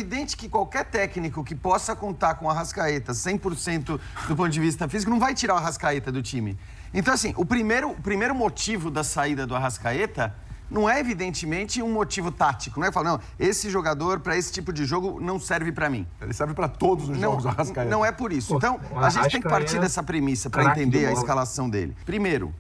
evidente que qualquer técnico que possa contar com o Arrascaeta 100% do ponto de vista físico não vai tirar o Arrascaeta do time. Então, assim, o primeiro motivo da saída do Arrascaeta não é, evidentemente, um motivo tático. Não é falar, não, esse jogador, para esse tipo de jogo, não serve para mim. Ele serve para todos os jogos, o Arrascaeta. Não é por isso. Então, a gente tem que partir dessa premissa para entender a escalação dele. Primeiro,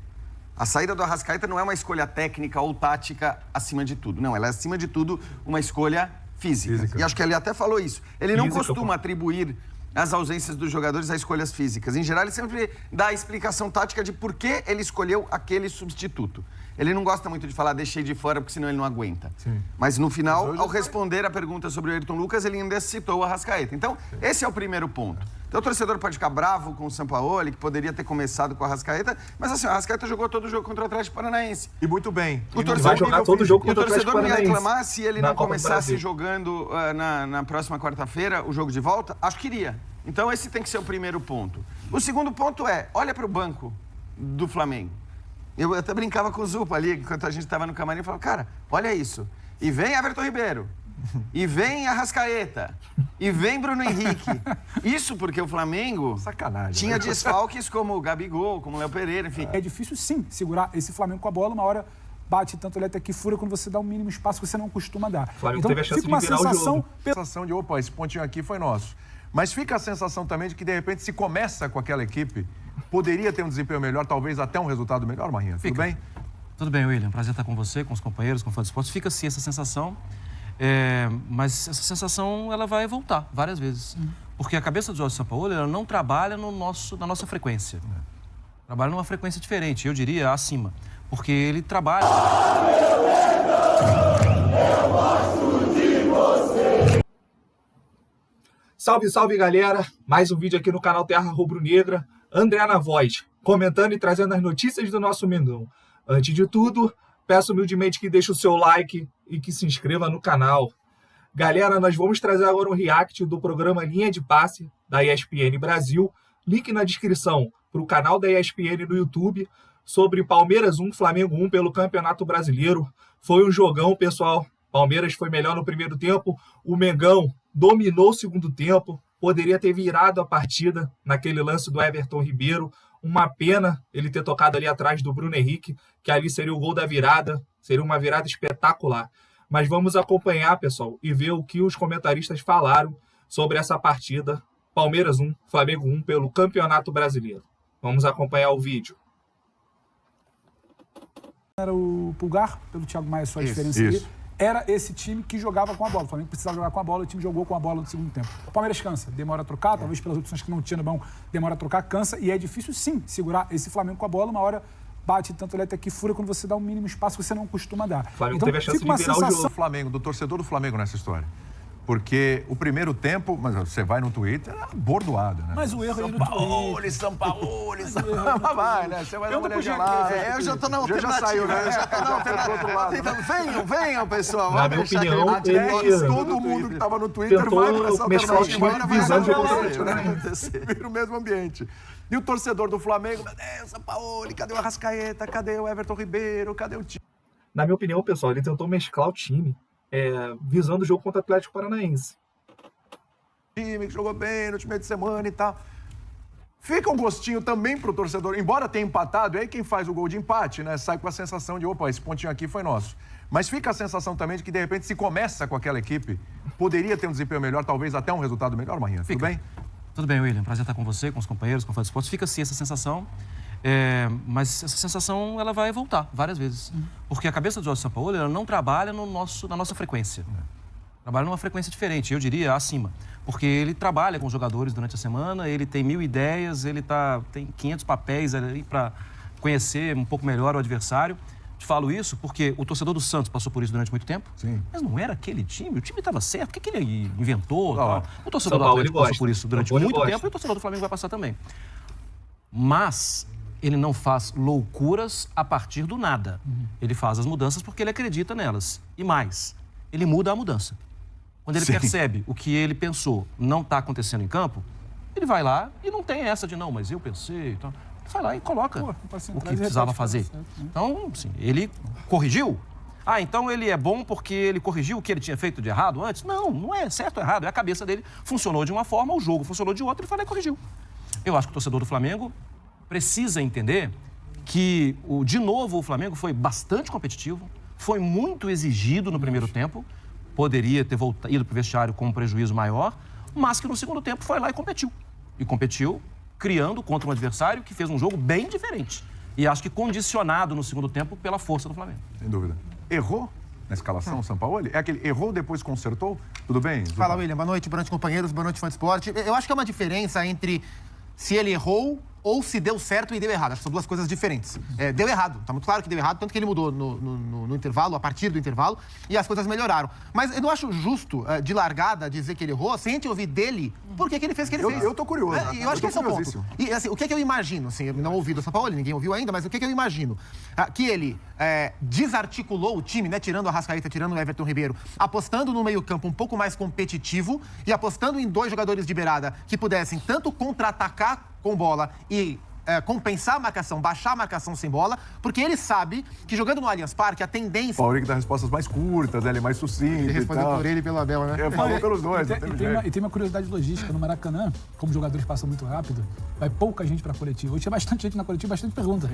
a saída do Arrascaeta não é uma escolha técnica ou tática acima de tudo. Não, ela é, acima de tudo, uma escolha física. E acho que ele até falou isso. Ele não costuma atribuir as ausências dos jogadores a escolhas físicas. Em geral, ele sempre dá a explicação tática de por que ele escolheu aquele substituto. Ele não gosta muito de falar, deixei de fora, porque senão ele não aguenta. Sim. Mas no final, ao responder a pergunta sobre o Ayrton Lucas, ele ainda citou o Arrascaeta. Então, esse é o primeiro ponto. Então, o torcedor pode ficar bravo com o Sampaoli, que poderia ter começado com o Arrascaeta, mas assim, o Arrascaeta jogou todo o jogo contra o Atlético Paranaense. E muito bem. O torcedor vai jogar todo o jogo contra o Atlético Paranaense. O torcedor não ia reclamar se ele não começasse jogando na próxima quarta-feira o jogo de volta? Acho que iria. Então, esse tem que ser o primeiro ponto. O segundo ponto é, olha para o banco do Flamengo. Eu até brincava com o Zupa ali, enquanto a gente estava no camarim, e falava, cara, olha isso. E vem Everton Ribeiro, e vem Arrascaeta, e vem Bruno Henrique. Isso porque o Flamengo tinha desfalques como o Gabigol, como o Léo Pereira, enfim. É difícil, sim, segurar esse Flamengo com a bola. Uma hora bate tanto ele até que fura quando você dá o mínimo espaço que você não costuma dar. O Flamengo teve a chance de virar o jogo. A sensação de, opa, esse pontinho aqui foi nosso. Mas fica a sensação também de que, de repente, se começa com aquela equipe, poderia ter um desempenho melhor, talvez até um resultado melhor, Marinha? Tudo bem? Tudo bem, William. Prazer estar com você, com os companheiros, com o Fã do Esporte. Fica sim essa sensação, mas essa sensação ela vai voltar várias vezes. Porque a cabeça do Jorge Sampaoli ela não trabalha na nossa frequência. Trabalha numa frequência diferente, eu diria acima. Porque ele trabalha... Eu gosto de você. Salve, salve, galera! Mais um vídeo aqui no canal Terra Rubro-Negra. André na voz, comentando e trazendo as notícias do nosso Mengão. Antes de tudo, peço humildemente que deixe o seu like e que se inscreva no canal. Galera, nós vamos trazer agora um react do programa Linha de Passe, da ESPN Brasil. Link na descrição para o canal da ESPN no YouTube, sobre Palmeiras 1, Flamengo 1 pelo Campeonato Brasileiro. Foi um jogão, pessoal. Palmeiras foi melhor no primeiro tempo. O Mengão dominou o segundo tempo. Poderia ter virado a partida naquele lance do Everton Ribeiro. Uma pena ele ter tocado ali atrás do Bruno Henrique, que ali seria o gol da virada. Seria uma virada espetacular. Mas vamos acompanhar, pessoal, e ver o que os comentaristas falaram sobre essa partida. Palmeiras 1, Flamengo 1 pelo Campeonato Brasileiro. Vamos acompanhar o vídeo. Era o Pulgar, pelo Thiago Maia, sua diferença ali. Era esse time que jogava com a bola. O Flamengo precisava jogar com a bola, o time jogou com a bola no segundo tempo. O Palmeiras cansa, demora a trocar, talvez pelas opções que não tinha no banco, demora a trocar, cansa. E é difícil, sim, segurar esse Flamengo com a bola. Uma hora bate tanto ele até que fura quando você dá o mínimo espaço que você não costuma dar. O Flamengo teve a chance de virar o jogo. Do Flamengo, do torcedor do Flamengo nessa história. Porque o primeiro tempo, mas você vai no Twitter, é bordoada, né? Mas o erro aí no Twitter. Sampaoli. Vai, né? Você vai dar uma olhada gelada. Eu já tô na alternativa. Já saiu, né? Já tô na alternativa. Então, venham, pessoal. Na minha opinião, todo mundo que estava no Twitter vai para essa alternativa. Vira o mesmo ambiente. E o torcedor do Flamengo, meu Deus, Sampaoli, cadê o Arrascaeta? Cadê o Everton Ribeiro? Cadê o time? Na minha opinião, pessoal, ele tentou mesclar o time, visando o jogo contra o Atlético Paranaense. Time que jogou bem no time de semana e tal. Fica um gostinho também pro torcedor, embora tenha empatado, aí quem faz o gol de empate, né, sai com a sensação de, opa, esse pontinho aqui foi nosso. Mas fica a sensação também de que, de repente, se começa com aquela equipe, poderia ter um desempenho melhor, talvez até um resultado melhor, Marinha. Tudo bem? Tudo bem, William. Prazer estar com você, com os companheiros, com o Fã do Esporte. Fica sim essa sensação, mas essa sensação ela vai voltar várias vezes. Porque a cabeça do Jorge Sampaoli ela não trabalha na nossa frequência. Trabalha numa frequência diferente, eu diria acima. Porque ele trabalha com os jogadores durante a semana, ele tem 1000 ideias, ele tem 500 papéis ali para conhecer um pouco melhor o adversário. Te falo isso porque o torcedor do Santos passou por isso durante muito tempo. Sim. Mas não era aquele time, o time estava certo. O que ele inventou? O torcedor do Atlético passou por isso durante muito tempo e o torcedor do Flamengo vai passar também. Mas ele não faz loucuras a partir do nada. Ele faz as mudanças porque ele acredita nelas. E mais, ele muda a mudança. Quando ele percebe o que ele pensou não está acontecendo em campo, ele vai lá e não tem essa de não, mas eu pensei. Então, ele vai lá e coloca o que precisava fazer. Então, sim, ele corrigiu, Ah, então ele é bom porque ele corrigiu o que ele tinha feito de errado antes? Não, não é certo ou errado. É a cabeça dele funcionou de uma forma, o jogo funcionou de outra, ele foi lá e corrigiu. Eu acho que o torcedor do Flamengo precisa entender que, de novo, o Flamengo foi bastante competitivo, foi muito exigido no primeiro tempo, poderia ter ido para o vestiário com um prejuízo maior, mas que no segundo tempo foi lá e competiu. E competiu criando contra um adversário que fez um jogo bem diferente. E acho que condicionado no segundo tempo pela força do Flamengo. Sem dúvida. Errou na escalação, Sampaoli? É aquele errou, depois consertou? Tudo bem? Fala, William. Boa noite companheiros, boa noite, fã de esporte. Eu acho que é uma diferença entre se ele errou ou se deu certo e deu errado. Acho que são duas coisas diferentes. Deu errado, tá muito claro que deu errado, tanto que ele mudou no intervalo, a partir do intervalo, e as coisas melhoraram. Mas eu não acho justo, de largada, dizer que ele errou, sem a gente ouvir dele por que ele fez o que ele fez. Eu tô curioso. Eu acho que esse é o ponto. E assim, o que é que eu imagino? Assim, eu não ouvi do São Paulo, ninguém ouviu ainda, mas o que é que eu imagino? Que ele desarticulou o time, né? Tirando o Arrascaeta, tirando o Everton Ribeiro, apostando no meio-campo um pouco mais competitivo e apostando em 2 jogadores de beirada que pudessem tanto contra-atacar com bola e compensar a marcação, baixar a marcação sem bola, porque ele sabe que jogando no Allianz Parque, a tendência... O Paulinho que dá respostas mais curtas, né? Ele é mais sucinto. Ele respondeu por ele e pelo Abel, né? Falou pelos dois. E tem uma curiosidade logística. No Maracanã, como os jogadores passam muito rápido, vai pouca gente pra coletiva. Hoje tinha bastante gente na coletiva, bastante pergunta.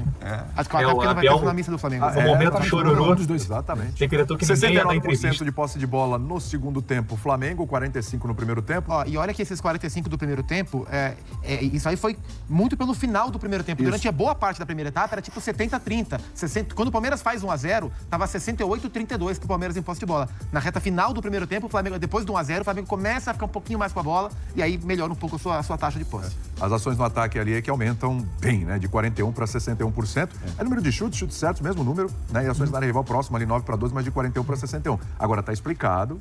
Acho que até porque não vai ter na missa do Flamengo. O momento chororô dos dois. Exatamente. Decretou que ninguém ia dar 69% entrevista. de posse de bola no segundo tempo, Flamengo, 45% no primeiro tempo. E olha que esses 45 do primeiro tempo, isso aí foi muito pelo final do primeiro tempo. Isso. Durante a boa parte da primeira etapa, era tipo 70-30. Quando o Palmeiras faz 1-0, tava 68-32 pro Palmeiras em posse de bola. Na reta final do primeiro tempo, o Flamengo, depois do 1-0, o Flamengo começa a ficar um pouquinho mais com a bola e aí melhora um pouco a sua taxa de posse. As ações no ataque ali é que aumentam bem, né? De 41% para 61%. É número de chutes certos, mesmo número, né? E ações na área rival próxima ali 9-12, mas de 41 para 61. Agora tá explicado.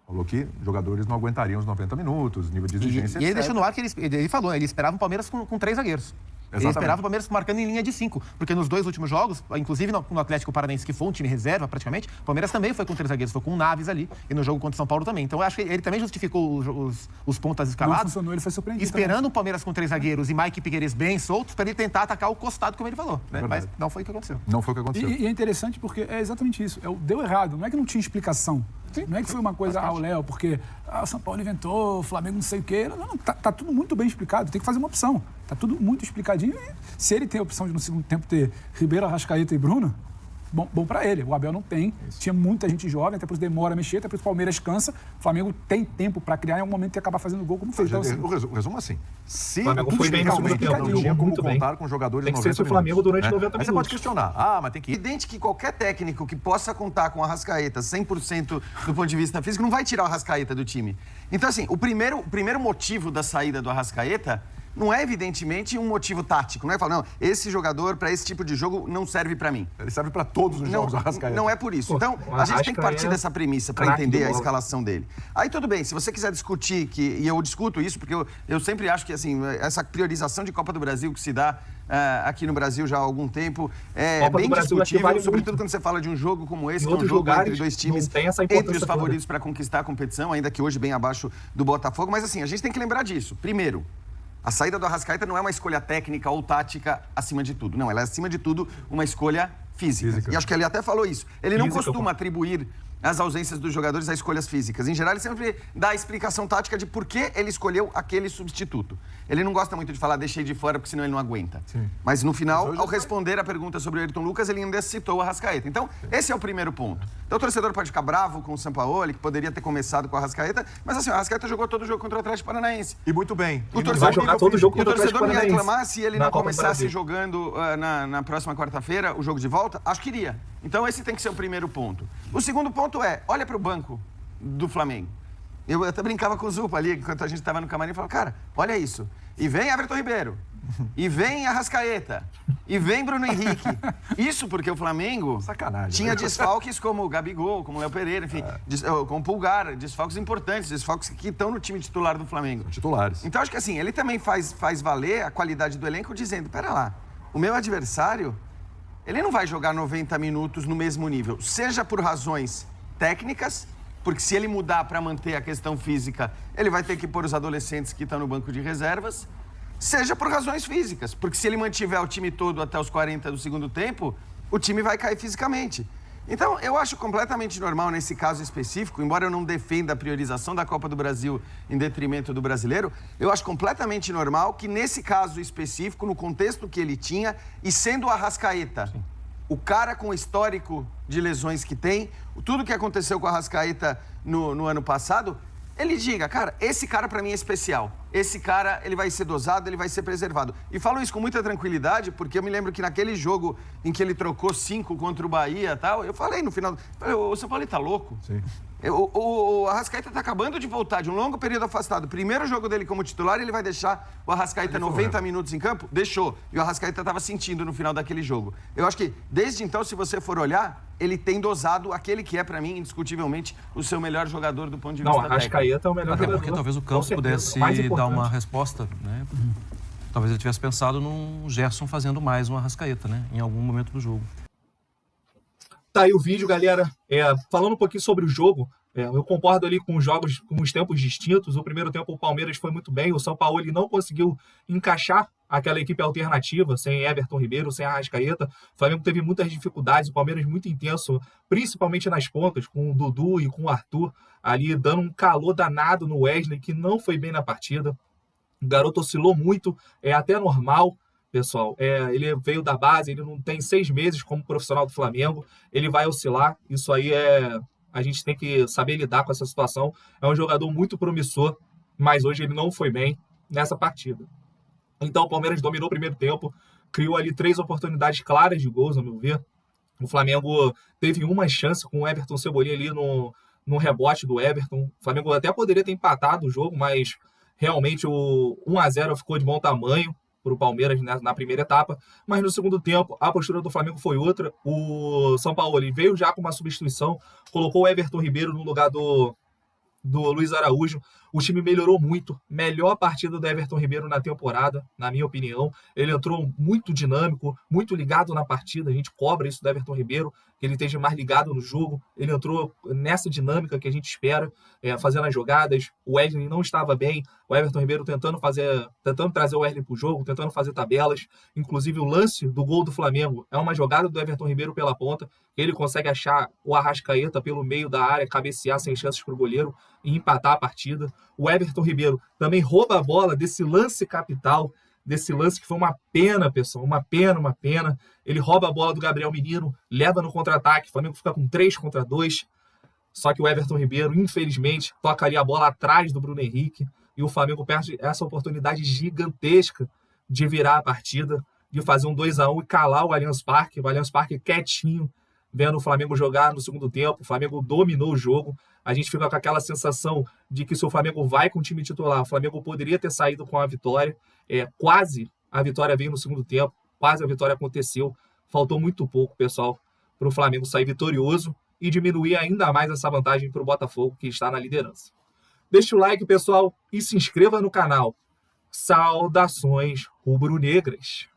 Falou que jogadores não aguentariam os 90 minutos, nível de exigência, E ele etc. deixou no ar que ele falou, né? Ele esperava o Palmeiras com 3 zagueiros. Ele esperava o Palmeiras marcando em linha de 5, porque nos 2 últimos jogos, inclusive no Atlético Paranaense, que foi um time reserva praticamente, o Palmeiras também foi com 3 zagueiros, foi com o Naves ali, e no jogo contra o São Paulo também. Então eu acho que ele também justificou os pontas Não escalados, funcionou, ele foi surpreendido. esperando o Palmeiras com 3 zagueiros e Mike Piquerez bem soltos, para ele tentar atacar o costado, como ele falou. Né? Mas não foi o que aconteceu. Não foi o que aconteceu. E é interessante porque é exatamente isso. Deu errado. Não é que não tinha explicação. Não é que foi uma coisa ao Léo, porque o São Paulo inventou, o Flamengo não sei o quê. Não, tá tudo muito bem explicado. Tem que fazer uma opção. Tá tudo muito explicadinho. E se ele tem a opção de no segundo tempo ter Ribeiro, Arrascaeta e Bruno, bom pra ele. O Abel não tem. Tinha muita gente jovem, até por isso demora a mexer, até por isso o Palmeiras cansa. O Flamengo tem tempo pra criar em algum momento e acabar fazendo gol como fez. Então, assim, O resumo assim. Se O Flamengo foi bem no segundo tempo, não tinha como muito bem. contar com jogadores Tem que 90 ser o Flamengo minutos, durante 90 Aí você minutos. pode questionar. Mas tem que É ir. evidente que qualquer técnico que possa contar com o Arrascaeta 100% do ponto de vista físico não vai tirar o Arrascaeta do time. Então, assim, o primeiro motivo da saída do Arrascaeta não é, evidentemente, um motivo tático. Não é falar, não, esse jogador, para esse tipo de jogo, não serve para mim. Ele serve para todos os jogos do Arrascaeta. Não é por isso. Então, o a gente tem que partir Arrascaeta dessa premissa para craque entender de a bola. escalação dele. Aí tudo bem, se você quiser discutir, e eu discuto isso, porque eu sempre acho que assim, essa priorização de Copa do Brasil que se dá aqui no Brasil já há algum tempo é Copa do bem Brasil discutível, vale sobretudo muito. quando você fala de um jogo como esse, Em que é um outros jogo lugares, entre 2 times não tem essa entre importância os favoritos para conquistar a competição, ainda que hoje bem abaixo do Botafogo. Mas assim, a gente tem que lembrar disso. Primeiro, a saída do Arrascaeta não é uma escolha técnica ou tática acima de tudo. Não, ela é, acima de tudo, uma escolha física. E acho que ele até falou isso. Ele não costuma atribuir as ausências dos jogadores a escolhas físicas. Em geral, ele sempre dá a explicação tática de por que ele escolheu aquele substituto. Ele não gosta muito de falar, deixei de fora, porque senão ele não aguenta. Sim. Mas no final, ao responder a pergunta sobre o Ayrton Lucas, ele ainda citou o Arrascaeta. Então, esse é o primeiro ponto. Então, o torcedor pode ficar bravo com o Sampaoli, que poderia ter começado com o Arrascaeta, mas assim, o Arrascaeta jogou todo o jogo contra o Atlético Paranaense. E muito bem. O vai jogar todo o jogo e o contra o torcedor Atlético não ia Paranaense reclamar se ele na não Copa do começasse Brasil. jogando na próxima quarta-feira o jogo de volta? Acho que iria. Então esse tem que ser o primeiro ponto. O segundo ponto é, olha para o banco do Flamengo. Eu até brincava com o Zupa ali, enquanto a gente estava no camarim, e falava, cara, olha isso. E vem Everton Ribeiro. E vem Arrascaeta. E vem Bruno Henrique. Isso porque o Flamengo Sacanagem, tinha né? desfalques como o Gabigol, como o Léo Pereira, enfim, como o Pulgar, desfalques importantes, desfalques que estão no time titular do Flamengo. Titulares. Então, acho que assim, ele também faz valer a qualidade do elenco dizendo, pera lá, o meu adversário, ele não vai jogar 90 minutos no mesmo nível, seja por razões técnicas, porque se ele mudar para manter a questão física, ele vai ter que pôr os adolescentes que estão no banco de reservas, seja por razões físicas, porque se ele mantiver o time todo até os 40 do segundo tempo, o time vai cair fisicamente. Então, eu acho completamente normal nesse caso específico, embora eu não defenda a priorização da Copa do Brasil em detrimento do brasileiro, eu acho completamente normal que nesse caso específico, no contexto que ele tinha, e sendo o Arrascaeta, o cara com o histórico de lesões que tem, tudo que aconteceu com o Arrascaeta no ano passado, ele diga, cara, esse cara pra mim é especial. Esse cara, ele vai ser dosado, ele vai ser preservado. E falo isso com muita tranquilidade, porque eu me lembro que naquele jogo em que ele trocou 5 contra o Bahia e tal, eu falei no final, o São Paulo tá louco. Sim. O Arrascaeta tá acabando de voltar de um longo período afastado. Primeiro jogo dele como titular, ele vai deixar o Arrascaeta 90 minutos em campo? Deixou. E o Arrascaeta tava sentindo no final daquele jogo. Eu acho que, desde então, se você for olhar, ele tem dosado aquele que é, pra mim, indiscutivelmente, o seu melhor jogador do ponto de vista Não, Arrascaeta é o melhor Até jogador. porque talvez o campo pudesse dar uma resposta, né? Talvez ele tivesse pensado num Gerson fazendo mais um Arrascaeta, né? Em algum momento do jogo. Tá aí o vídeo, galera. Falando um pouquinho sobre o jogo, eu concordo ali com os jogos com os tempos distintos. O primeiro tempo o Palmeiras foi muito bem, o São Paulo ele não conseguiu encaixar aquela equipe alternativa, sem Everton Ribeiro, sem Arrascaeta. O Flamengo teve muitas dificuldades, o Palmeiras muito intenso, principalmente nas pontas, com o Dudu e com o Arthur, ali dando um calor danado no Wesley, que não foi bem na partida. O garoto oscilou muito, é até normal, pessoal. Ele veio da base, ele não tem 6 meses como profissional do Flamengo, ele vai oscilar, isso aí a gente tem que saber lidar com essa situação. É um jogador muito promissor, mas hoje ele não foi bem nessa partida. Então o Palmeiras dominou o primeiro tempo, criou ali 3 oportunidades claras de gols, ao meu ver. O Flamengo teve uma chance com o Everton Cebolinha ali no rebote do Everton. O Flamengo até poderia ter empatado o jogo, mas realmente o 1-0 ficou de bom tamanho para o Palmeiras na primeira etapa, mas no segundo tempo a postura do Flamengo foi outra. O São Paulo veio já com uma substituição, colocou o Everton Ribeiro no lugar do Luiz Araújo. O time melhorou muito, melhor partida do Everton Ribeiro na temporada, na minha opinião. Ele entrou muito dinâmico, muito ligado na partida, a gente cobra isso do Everton Ribeiro, que ele esteja mais ligado no jogo. Ele entrou nessa dinâmica que a gente espera, fazendo as jogadas. O Wesley não estava bem, o Everton Ribeiro tentando trazer o Wesley para o jogo, tentando fazer tabelas. Inclusive o lance do gol do Flamengo é uma jogada do Everton Ribeiro pela ponta, ele consegue achar o Arrascaeta pelo meio da área, cabecear sem chances para o goleiro e empatar a partida. O Everton Ribeiro também rouba a bola desse lance capital, desse lance que foi uma pena, pessoal, uma pena. Ele rouba a bola do Gabriel Menino, leva no contra-ataque, o Flamengo fica com 3 contra 2, só que o Everton Ribeiro, infelizmente, toca ali a bola atrás do Bruno Henrique, e o Flamengo perde essa oportunidade gigantesca de virar a partida, de fazer um 2-1 e calar o Allianz Parque quietinho, vendo o Flamengo jogar no segundo tempo. O Flamengo dominou o jogo. A gente fica com aquela sensação de que se o Flamengo vai com o time titular, o Flamengo poderia ter saído com a vitória. Quase a vitória veio no segundo tempo, quase a vitória aconteceu. Faltou muito pouco, pessoal, para o Flamengo sair vitorioso e diminuir ainda mais essa vantagem para o Botafogo, que está na liderança. Deixa o like, pessoal, e se inscreva no canal. Saudações rubro-negras!